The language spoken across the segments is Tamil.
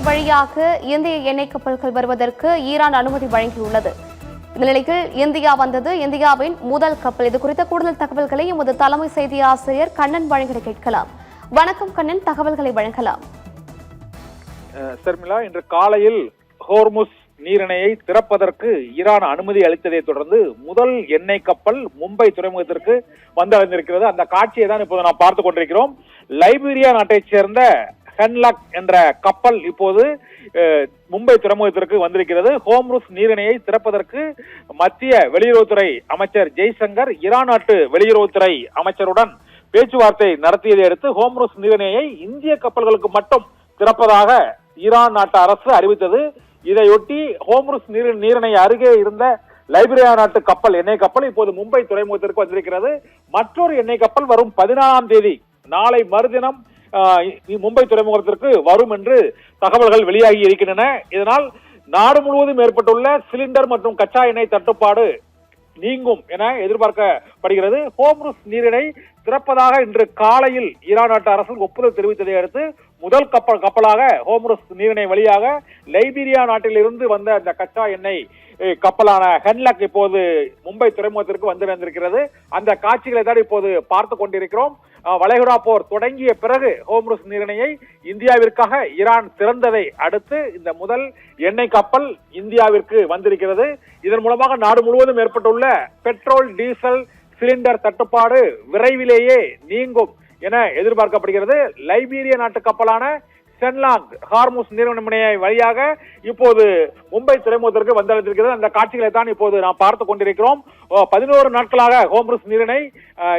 வழியாக இந்திய எண்ணெய் கப்பல்கள் வருவதற்கு ஈரான் அனுமதி வழங்கியுள்ளது. இந்த நிலையில் இந்தியா வந்தது இந்தியாவின் முதல் கப்பல். இது குறித்த கூடுதல் தகவல்களை எமது தலைமை செய்தி ஆசிரியர் கண்ணன் வழங்கிட கேட்கலாம். வணக்கம் கண்ணன், தகவல்களை வழங்கலாம். சர்மிளா, இன்று காலையில் ஹோர்முஸ் நீரிணையை திறப்பதற்கு ஈரான் அனுமதி அளித்ததை தொடர்ந்து முதல் எண்ணெய் கப்பல் மும்பை துறைமுகத்திற்கு வந்தடைந்திருக்கிறது. அந்த காட்சியை தான் இப்போது நாம் பார்த்துக் கொண்டிருக்கிறோம். லைபீரியா நாட்டைச் சேர்ந்த ஹென்லாக் என்ற கப்பல் இப்போது மும்பை துறைமுகத்திற்கு வந்திருக்கிறது. ஹோர்முஸ் நீரிணையை திறப்பதற்கு மத்திய வெளியுறவுத்துறை அமைச்சர் ஜெய்சங்கர் ஈரான் நாட்டு வெளியுறவுத்துறை அமைச்சருடன் பேச்சுவார்த்தை நடத்தியதை அடுத்து ஹோர்முஸ் நீரிணையை இந்திய கப்பல்களுக்கு மட்டும் திறப்பதாக ஈரான் நாட்டு அரசு அறிவித்தது. இதையொட்டி ஹோர்முஸ் நீரிணை அருகே இருந்த லைபீரியா நாட்டு கப்பல் எண்ணெய் கப்பல் இப்போது மும்பை துறைமுகத்திற்கு வந்திருக்கிறது. மற்றொரு எண்ணெய் கப்பல் வரும் 14ஆம் தேதி நாளை மறுதினம் மும்பை துறைமுகத்திற்கு வரும் என்று தகவல்கள் வெளியாகி இருக்கின்றன. இதனால் நாடு முழுவதும் ஏற்பட்டுள்ள சிலிண்டர் மற்றும் கச்சா எண்ணெய் தட்டுப்பாடு நீங்கும் என எதிர்பார்க்கப்படுகிறது. ஹோர்முஸ் நீரிணை திறப்பதாக இன்று காலையில் ஈரான் நாட்டு அரசு ஒப்புதல் தெரிவித்ததை அடுத்து முதல் கப்பலாக ஹோர்முஸ் நீரிணை வழியாக லைபீரியா நாட்டில் இருந்து வந்த அந்த கச்சா எண்ணெய் கப்பலான ஹென்லாக் இப்போது மும்பை துறைமுகத்திற்கு வந்திருக்கிறது. அந்த காட்சிகளை தான் இப்போது பார்த்து கொண்டிருக்கிறோம். வளைகுடா போர் தொடங்கிய பிறகு ஹோர்முஸ் நீரிணையை இந்தியாவிற்காக ஈரான் திறந்ததை அடுத்து இந்த முதல் எண்ணெய் கப்பல் இந்தியாவிற்கு வந்திருக்கிறது. இதன் மூலமாக நாடு முழுவதும் ஏற்பட்டுள்ள பெட்ரோல் டீசல் சிலிண்டர் தட்டுப்பாடு விரைவிலேயே நீங்கும் என எதிர்பார்க்கப்படுகிறது. லைபீரிய நாட்டு கப்பலான ஹென்லாக் ஹோர்முஸ் நீரிணை வழியாக இப்போது மும்பை துறைமுகத்திற்கு வந்தடைந்திருக்கிறது. அந்த காட்சிகளை தான் இப்போது நாம் பார்த்து கொண்டிருக்கிறோம். 11 நாட்களாக ஹோர்முஸ் நீரிணை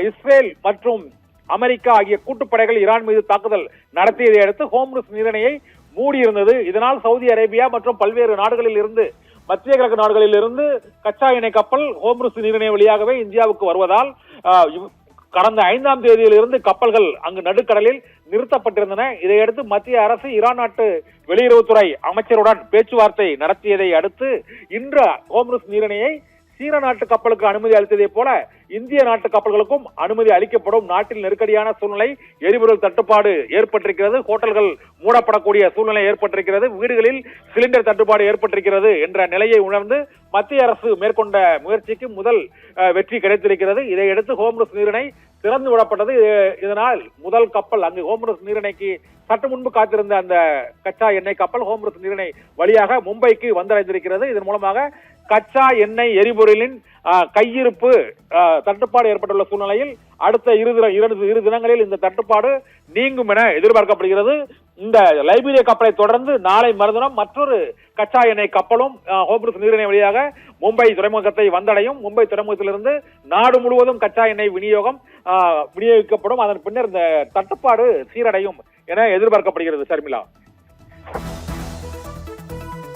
இஸ்ரேல் மற்றும் அமெரிக்கா ஆகிய கூட்டுப்படைகள் ஈரான் மீது தாக்குதல் நடத்தியதை அடுத்து ஹோர்முஸ் நீரிணையை மூடியிருந்தது. இதனால் சவுதி அரேபியா மற்றும் பல்வேறு நாடுகளில் இருந்து மத்திய கிழக்கு நாடுகளில் இருந்து கச்சா எண்ணெய் கப்பல் ஹோர்முஸ் நீரிணை வழியாகவே இந்தியாவுக்கு வருவதால் கடந்த 5ஆம் தேதியிலிருந்து கப்பல்கள் அங்கு நடுக்கடலில் நிறுத்தப்பட்டிருந்தன. இதையடுத்து மத்திய அரசு ஈரான் நாட்டு வெளியுறவுத்துறை அமைச்சருடன் பேச்சுவார்த்தை நடத்தியதை அடுத்து இன்று ஹோர்முஸ் நீரிணையை சீன நாட்டு கப்பலுக்கு அனுமதி அளித்ததை போல இந்திய நாட்டு கப்பல்களுக்கும் அனுமதி அளிக்கப்படும். நாட்டில் நெருக்கடியான சூழ்நிலை, எரிபொருள் தட்டுப்பாடு ஏற்பட்டிருக்கிறது, ஹோட்டல்கள் மூடப்படக்கூடிய சூழ்நிலை ஏற்பட்டிருக்கிறது, வீடுகளில் சிலிண்டர் தட்டுப்பாடு ஏற்பட்டிருக்கிறது என்ற நிலையை உணர்ந்து மத்திய அரசு மேற்கொண்ட முயற்சிக்கு முதல் வெற்றி கிடைத்திருக்கிறது. இதையடுத்து ஹோர்முஸ் நீரிணை திறந்து விடப்பட்டது. இதனால் முதல் கப்பல் அங்கு ஹோர்முஸ் நீரிணைக்கு சற்று முன்பு காத்திருந்த அந்த கச்சா எண்ணெய் கப்பல் ஹோர்முஸ் நீரிணை வழியாக மும்பைக்கு வந்தடைந்திருக்கிறது. இதன் மூலமாக கச்சா எண்ணெய் எரிபொருளின் கையிருப்பு தட்டுப்பாடு ஏற்பட்டுள்ள சூழ்நிலையில் அடுத்த இரு தினங்களில் இந்த தட்டுப்பாடு நீங்கும் என எதிர்பார்க்கப்படுகிறது. இந்த லைபீரிய கப்பலை தொடர்ந்து நாளை மறுதினம் மற்றொரு கச்சா எண்ணெய் கப்பலும் ஹோர்முஸ் நீரிணை வழியாக மும்பை துறைமுகத்தை வந்தடையும். மும்பை துறைமுகத்திலிருந்து நாடு முழுவதும் கச்சா எண்ணெய் விநியோகிக்கப்படும். அதன் பின்னர் இந்த தட்டுப்பாடு சீரடையும் என எதிர்பார்க்கப்படுகிறது. சர்மிளா.